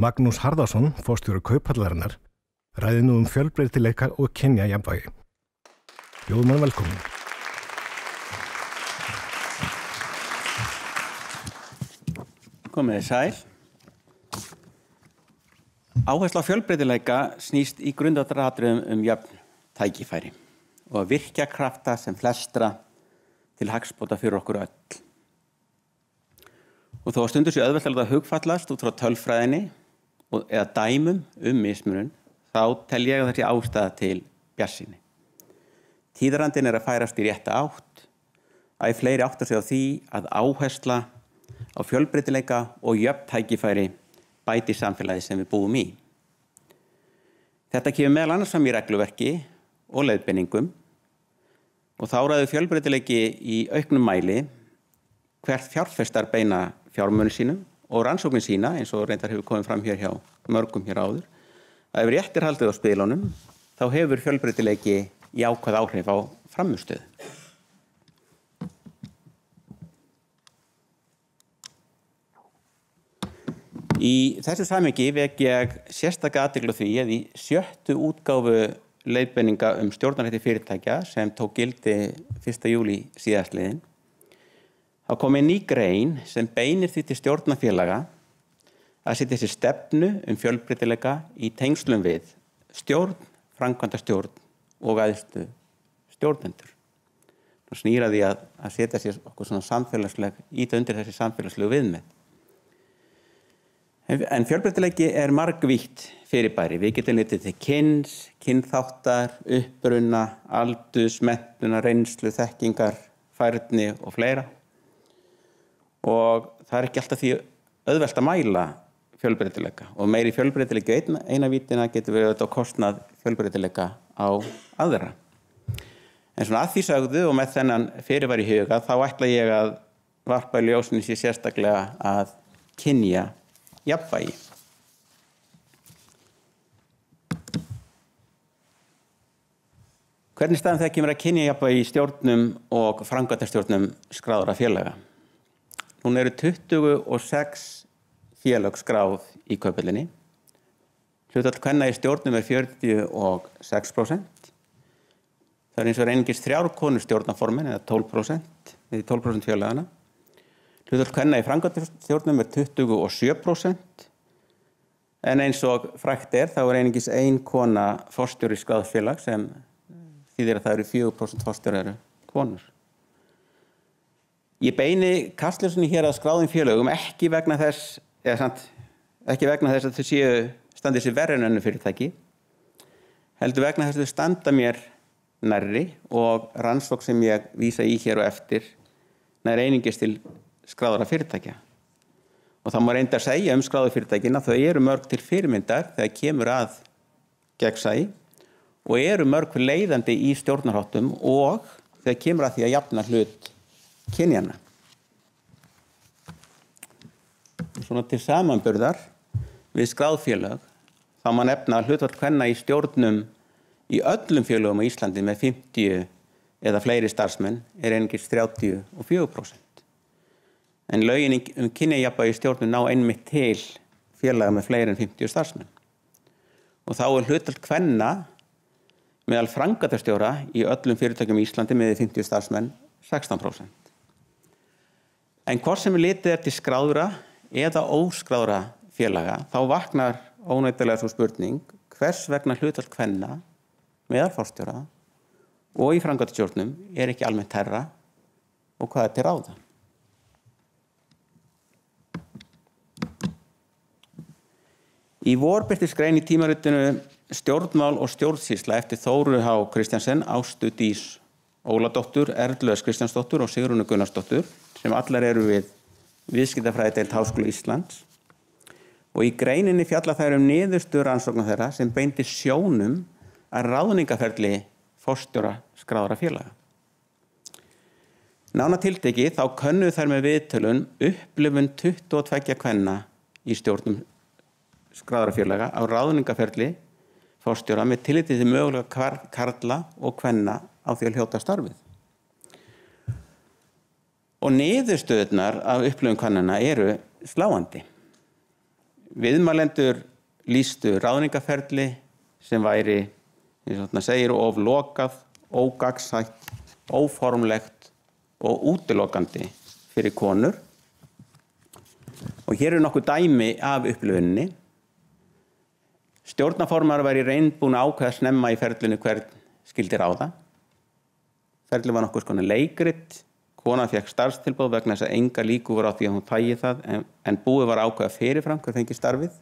Magnús Harðarsson, forstjóri Kauphallarinnar, ræðir nú fjölbreytileika og kynjajafnvægi. Bjóðum hann velkomin. Komið sæl. Áhersla á fjölbreytileika snýst í grundvallaratriðum jöfn tækifæri og að virkja krafta sem flestra til hagsbóta fyrir okkur öll. Og þó að stundur sé auðvelt að hugfallast út frá tölfræðinni eða dæmum mismunun, þá tel ég að þessi ástæða til bjartsýni. Tíðarandinn að færast í rétta átt, að fleiri áttar sig á því að áhersla á fjölbreytileika og jöfn tækifæri bæti samfélagi sem við búum í. Þetta kemur meðal annars fram í regluverki og leiðbeiningum og þá ræður fjölbreytileiki í auknum mæli hvert fjárfestar beina fjármuni sínum og rannsóknin sína, eins og reyndar hefur komið fram hér hjá mörgum hér áður, að ef rétt haldið á spilunum, þá hefur fjölbreytileiki jákvæð áhrif á frammistöðu. Í þessu samhengi vek ég sérstaka athygli á því að í 6. útgáfu leiðbeininga stjórnarhætti fyrirtækja sem tók gildi 1. júlí síðastliðinn, þá kom ný grein sem beinir því til stjórnarfélaga að setja sér stefnu fjölbreytileika í tengslum við stjórn, framkvæmdastjórn og æðstu stjórnendur. Nú snýr að því að setja sér okkur svona samfélagsleg, íta undir þessi samfélagslegu viðmið. En fjölbreytileiki margvítt fyrirbæri. Við getum litið til kyns, kynþáttar, uppruna, aldurs, menntunar, reynslu, þekkingar, færni og fleira. Og það ekki alltaf því auðvelt að mæla fjölbreytileika og meiri fjölbreytileika eina vítina getur við á kostnað fjölbreytileika á aðra. En svona að því sögðu og með þennan fyrirvari í huga þá ætla ég að varpa í ljósinu sér sérstaklega að kynja jafnvægi. Hvernig staðan þegar kemur að kynja jafnvægi í stjórnum og framkvæmdastjórnum skráðra félaga? Núna eru 26 félög skráð í Kauphöllinni. Hlutfall kvenna í stjórnum 46%. Það eins og einungis 3 konur stjórnarformin eða 12%, við 12% félagana. Hlutfall kvenna í framkvæmdastjórnum 27%. En eins og frægt þá einungis 1 kona forstjóri skráðs félag sem þýðir að það eru 4% forstjórar konur. Ég beini kastljósinu hér að skráðum félögum ekki vegna þess að þau standi sér verri en önnur fyrirtæki, heldur vegna þess að þau standa mér nærri og rannsókn sem ég vísa í hér og eftir nær einungis til skráðra fyrirtækja. Og það má reynda að segja skráðu fyrirtækin að þau eru mörg til fyrirmyndar þegar kemur að gegnsæi og eru mörg leiðandi í stjórnarháttum og þegar kemur að því að jafna hlut kynjana. Svona til samanburðar við skráðfélög þá má nefna hlutfall kvenna í stjórnum í öllum félögum á Íslandi með 50 eða fleiri starfsmenn einungis 34%. En lögin kynjajafnvægi í stjórnum ná einmitt til félaga með fleiri en 50 starfsmenn. Og þá hlutfall kvenna meðal framkvæmdastjóra í öllum fyrirtækjum í Íslandi með 50 starfsmenn 16%. En hvort sem litið til skráðra eða óskráðra félaga, þá vaknar óneitanlega svo spurning hvers vegna hlutfall kvenna meðal forstjóra og í framkvæmdastjórnum ekki almennt hærra og hvað til ráða. Í vor birtist grein í tímaritinu Stjórnmál og stjórnsýsla eftir Þóru H. Kristjansen, Ástu Dís Óladóttur, Erlu S. Kristjánsdóttur og Sigrúnu Gunnarsdóttur sem allar eru við viðskiptafræðideild Háskóla Íslands. Og í greininni fjalla þær niðurstöður rannsóknar þeirra sem beindi sjónum að ráðningarferli forstjóra skráðra félaga. Nánar tiltekið þá könnuðu þær með viðtölun upplifun 22 kvenna í stjórnum skráðra félaga á ráðningarferli forstjóra með tilliti til mögulega karla og kvenna á því að hljóta starfið. Og niðurstöðurnar af upplifun kvennanna eru sláandi. Viðmælendur lýstu ráðningaferli sem væri, eins og þarna segir, of lokað, ógagnsætt, óformlegt og útilokandi fyrir konur. Og hér eru nokkuð dæmi af upplifuninni. Stjórnarformaður væri reynd búin að ákveða snemma í ferlinu hvern skyldi ráða. Ferlið var nokkuð skona leikrit. Konan fékk starfstilboð vegna þess að enga líkur voru á því að hún tægi það, en búið var að ákveða fyrirfram hver fengi starfið.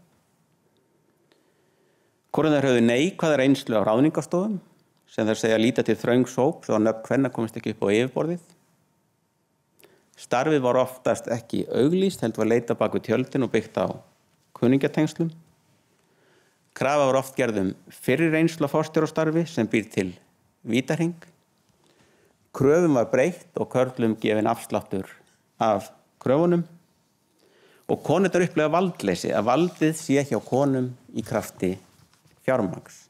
Konurnar höfðu neikvæða reynslu á ráðningarstofum, sem þær segja líta til þröngs hóps og nöfn kvenna komist ekki upp á yfirborðið. Starfið var oftast ekki auglýst, heldur var leita bak við tjöldin og byggt á kunningjatengslum. Krafa var oft gerð fyrri reynslu á forstjórastarfi sem býr til vítahring. Kröfum var breytt og körlum gefin afsláttur af kröfunum. Og konurnar upplega valdleysi, að valdið sé hjá konum í krafti fjármagns.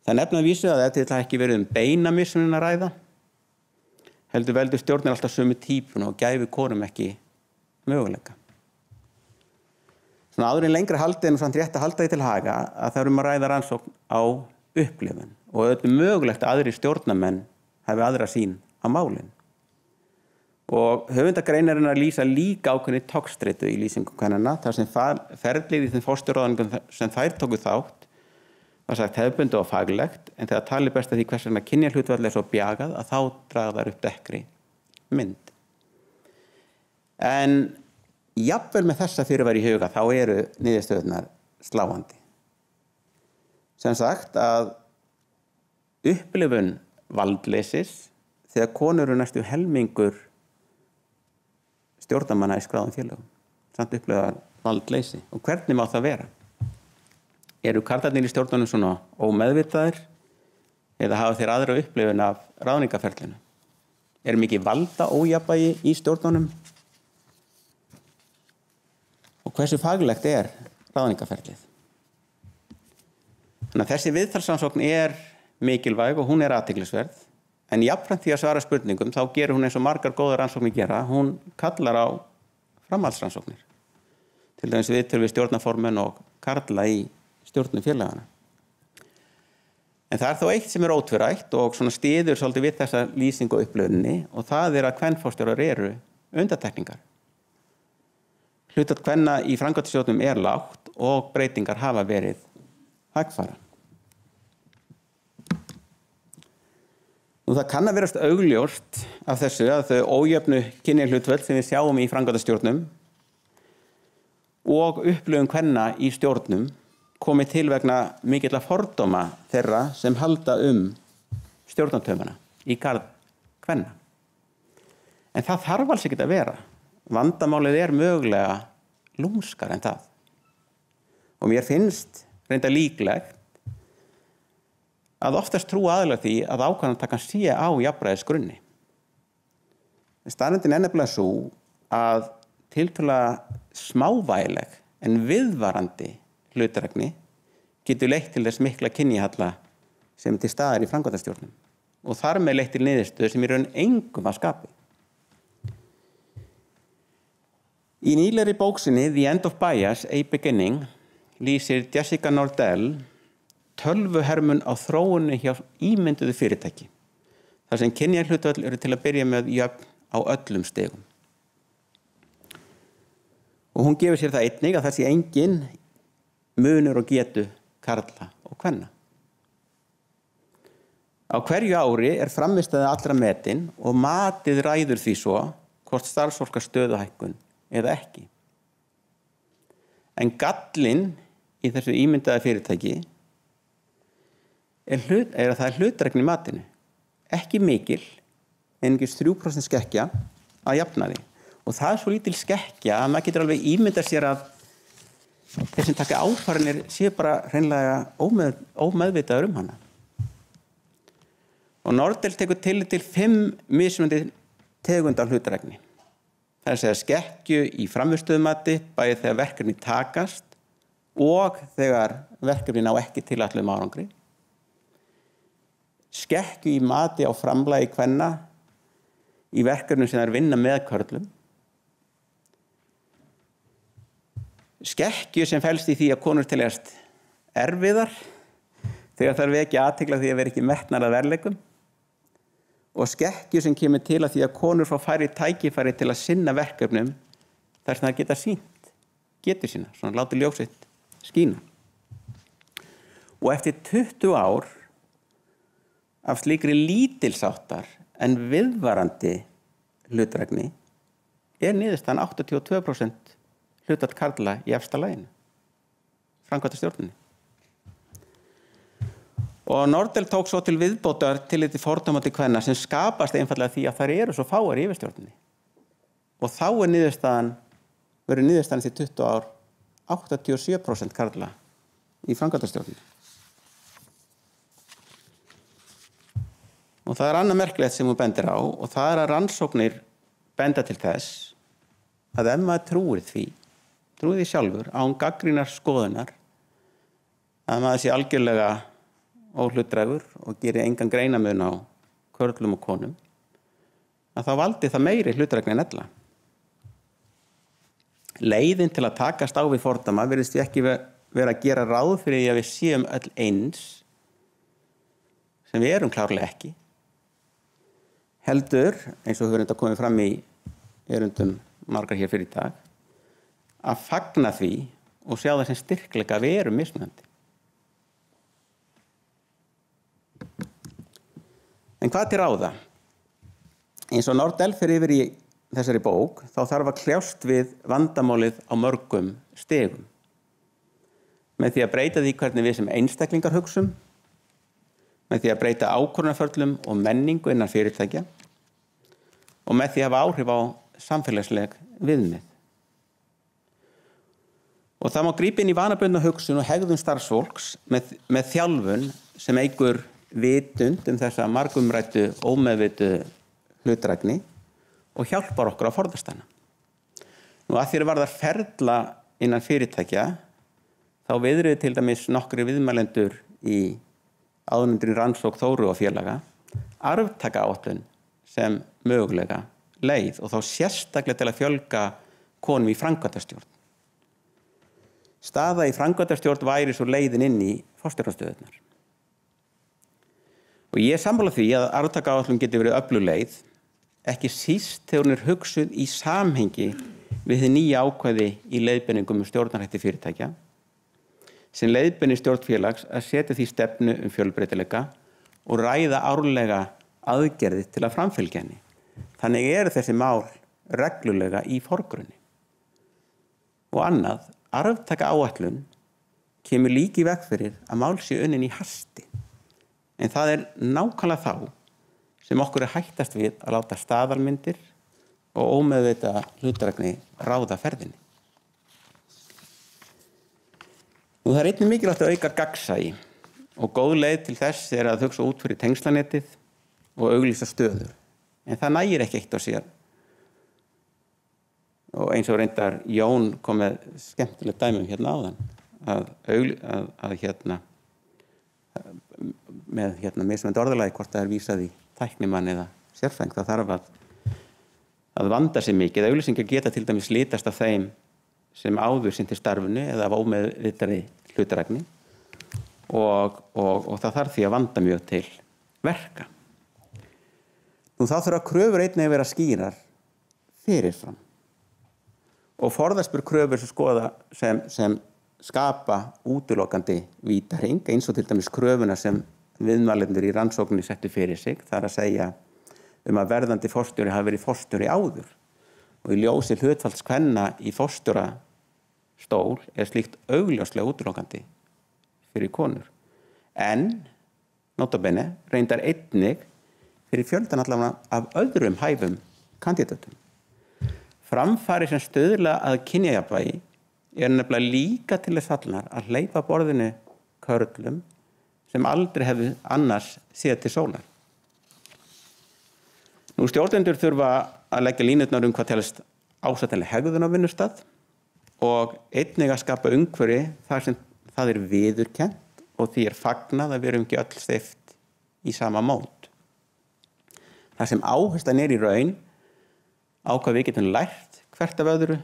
Það nefna vísu að þetta hefði ekki verið beina mismunun að ræða. Heldur veldur stjórnir alltaf sömu típuna og gæfi konum ekki möguleika. Svona áður en lengra haldið en samt rétt að halda því til haga að það að ræða rannsókn á upplifun og auðvitað mögulegt að aðrir stjórnarmenn hafi aðra sýn á málin. Og höfundagreinarinn að lýsa líka ákveðinni togstreitu í lýsingum kvennanna þar sem ferlið í þeim forstjóraráðningum sem þær tóku þátt var sagt hefðbundið og faglegt, en þegar talið best að því hvers vegna kynjahlutfall svo bjagað að þá draga þær upp dekkri mynd. En jafnvel með þessa fyrirværi í huga þá eru niðurstöðurnar sláandi. Sem sagt að upplifun valdleysis þegar konur eru næstu helmingur stjórnarmanna í skráðum félögum. Samt upplifar valdleysi. Og hvernig má það vera? Eru karlarnir í stjórnunum svona ómeðvitaðir eða hafa þeir aðra upplifun af ráðningaferlinu? Er mikið valda ójafnvægi í stjórnunum? Og hversu faglegt er ráðningaferlið? Þannig að þessi viðtalsrannsókn er mikilvæg og hún er athyglisverð, en jafnframt því að svara spurningum þá gerir hún eins og margar góðar rannsóknir gera, hún kallar á framhaldsrannsóknir. Til dæmis viðtöl við stjórnarformenn og karla í stjórnum félagana. En það er þó eitt sem er ótvírætt og svona styður svolítið við þessa lýsingu og upplifuninni og það er að kvenforstjórar eru undantekningar. Hlutfall kvenna í framkvæmdastjórnum er lágt og breytingar hafa verið hægfara. Nú það kann að verast augljóst af þessu að þau ójöfnu kynjahlutföll sem við sjáum í framkvæmdastjórnum og upplifun kvenna í stjórnum komið til vegna mikilla fordóma þeirra sem halda stjórnartaumana í garð kvenna. En það þarf alls ekki að vera. Vandamálið er mögulega lúmskar en það. Og mér finnst reynda líklegt að oftast trúa aðilar því að ákvarðanatakan sé á jafnræðisgrunni. Staðreyndin er nefnilega sú að tiltölulega smávægileg en viðvarandi hlutregni getur leitt til þess mikla kynjahalla sem er til staðar í framkvæmdastjórnum og þar með leitt til niðurstöðu sem í raun engum að skapi. Í nýlegri bók sinni The End of Bias, A Beginning lýsir Jessica Nordell tölvuhermun á þróunni hjá ímynduðu fyrirtæki þar sem kynjahlutföll eru til að byrja með jöfn á öllum stigum. Og hún gefur sér það einnig að það sé engin munur og getu karla og kvenna. Á hverju ári er frammistaða allra metin og matið ræður því svo hvort starfsfólk stöðuhækkun eða ekki. En gallinn í þessu ímyndaða fyrirtæki er að það er hlutregni í matinu. Ekki mikil, einungis 3% skekkja að jafnaði. Og það er svo lítil skekkja að maður getur alveg ímyndað sér að þeir sem taka ákvarðanir séu bara hreinlega ómeðvitaður hana. Og Nordell tekur tillit til 5 mismunandi tegunda hlutregni. Það er að segja skekkju í frammistöðumati bæði þegar verkefni takast og þegar verkefni ná ekki tilætluðum árangri. Skekkju í mati á framlagi kvenna í verkefnum sem þær vinna með körlum. Skekkju sem felst í því að konur teljast erfiðar þegar þær vekja athygli á því að vera ekki metnar að verðleikum, og skekkju sem kemur til að því að konur fá færri tækifæri til að sinna verkefnum þar sem þær geta sýnt getur sína, svona láti ljós sitt skína. Og eftir 20 ár af slíkri lítilsháttar en viðvarandi hlutdrægni niðurstaðan 82% hlutfall karla í efsta laginu, framkvæmdastjórninni. Og Nordell tók svo til viðbótar tilliti fordómandi kvenna sem skapast einfallega því að þær eru svo fáar í yfirstjórninni. Og þá verður niðurstaðan til 20 ár 87% karla í framkvæmdastjórninni. Og það annað merkilegt sem hún bendir á, og það að rannsóknir benda til þess að ef maður trúir því sjálfur án gagnrýnar skoðunar að maður sé algjörlega óhlutdrægur og gerir engan greinamun á körlum og konum, að þá valdi það meiri hlutdrægni en ella. Leiðin til að takast á við fordóma virðist því ekki vera að gera ráð fyrir því að við séum öll eins, sem við erum klárlega ekki. Heldur, eins og hefur þetta komið fram í erindum margar hér fyrir í dag, að fagna því og sjá það sem styrkleika við erum mismunandi. En hvað til ráða? Eins og Nordell fer yfir í þessari bók, þá þarf að kljást við vandamálið á mörgum stigum. Með því að breyta því hvernig við sem einstaklingar hugsum, með því að breyta ákvörðunarferlum og menningu innan fyrirtækja og með því að hafa áhrif á samfélagsleg viðmið. Og það má grípa inn í vanabundna hugsun og hegðun starfsfólks með þjálfun sem eykur vitund þessa margumræddu ómeðvitu hlutdrægni og hjálpar okkur að forðast hana. Nú að því að varðar ferla innan fyrirtækja, þá viðruðu til dæmis nokkri viðmælendur í áðurnefndri rannsókn Þóru og félaga arftakaáætlun sem mögulega leið, og þá sérstaklega til að fjölga konum í framkvæmdastjórn. Staða í framkvæmdastjórn væri svo leiðin inn í forstjórastöðurnar. Og ég er sammála því að arftakaáætlun getur verið öflug leið, ekki síst þegar hún er hugsuð í samhengi við hið nýja ákvæði í leiðbeiningum stjórnarhætti fyrirtækja, sem leiðbeinir stjórnfélags að setja því stefnu fjölbreytileika og ræða árlega aðgerðir til að framfylgja henni. Þannig eru þessi mál reglulega í forgrunni. Og annað, arftakaáætlun kemur líka í veg fyrir að mál sé unnin í hasti. En það er nákvæmlega þá sem okkur er hættast við að láta staðalmyndir og ómeðvita hlutdrægni ráða ferðinni. Nú, það er einnig mikilvægt að auka gagnsæi og góð leið til þess er að hugsa út fyrir tengslanettið og auglýsa stöður. En það nægir ekki eitt á sér. Og eins og reyndar Jón kom með skemmtilegt dæmum hérna áðan með mismunandi orðalagi hvort það er vísað í tæknimann eða sérfræðing, það þarf að vanda sig mikið. Auglýsingar geta til dæmis litast af þeim sem áður sinnti starfinu eða af ómeðvitaðri hlutdrægni og það þarf því að vanda mjög til verka. Nú þá þurfa kröfur einnig að vera skýrar fyrirfram og forðaspur kröfur sem skapa útilokandi vítahring, eins og til dæmis kröfuna sem viðmælendur í rannsókninni settu fyrir sig, það er að segja að verðandi forstjóri hafi verið forstjóri áður, og í ljósi hlutfalls kvenna í forstjórastól er slíkt augljóslega útilokandi fyrir konur. En, nota bene, reyndar einnig fyrir fjöldan allavega af öðrum hæfum kandidatum. Framfari sem stuðla að kynjajafnvægi er nefnilega líka til þess fallnar að hleypa borðinu körlum sem aldrei hefðu annars séð til sólar. Nú, stjórnendur þurfa að leggja línurnar hvað telst ásættanleg hegðun á vinnustað og einnig að skapa umhverfi þar sem það er viðurkennt og því er fagnað að við erum ekki öll steypt í sama mót. Það sem áherslan er í raun á hvað við getum lært hvert af öðru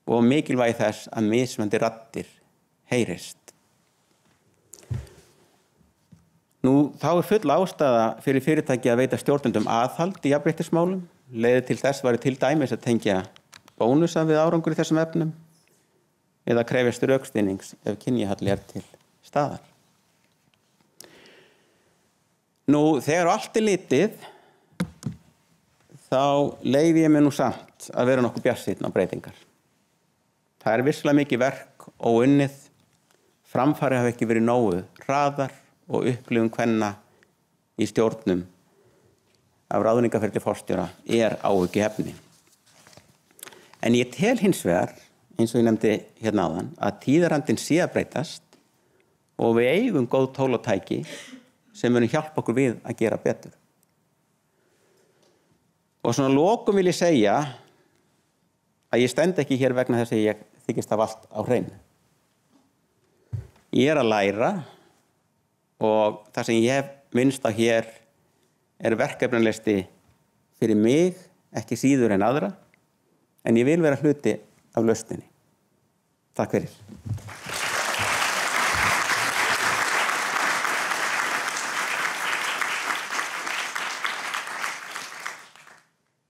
og mikilvægi þess að mismunandi raddir heyrist. Nú, þá full ástæða fyrir fyrirtæki að veita stjórnendum aðhald í jafnréttismálum. Leiðir til þess væri til dæmis að tengja bónusa við árangur í þessum efnum eða krefjast rökstuðnings ef kynjahalli til staðar. Nú, þegar allt litið, þá leyfi ég mér nú samt að vera nokkuð bjartsýnn á breytingar. Það vissulega mikið verk óunnið, framfari hafa ekki verið nógu hraðar og upplifun kvenna í stjórnum af ráðningarferli forstjóra áhyggjuefni. En ég tel hins vegar, eins og ég nefndi hérna áðan, að tíðarandinn sé að breytast og við eigum góð tól og tæki sem munu hjálpa okkur við að gera betur. Og svona lokum vil ég segja að ég stend ekki hér vegna þess að ég þykist af allt á hreinu. Ég að læra og það sem ég hef minnst á hér verkefnalisti fyrir mig, ekki síður en aðra, en ég vil vera hluti af lausninni. Takk fyrir.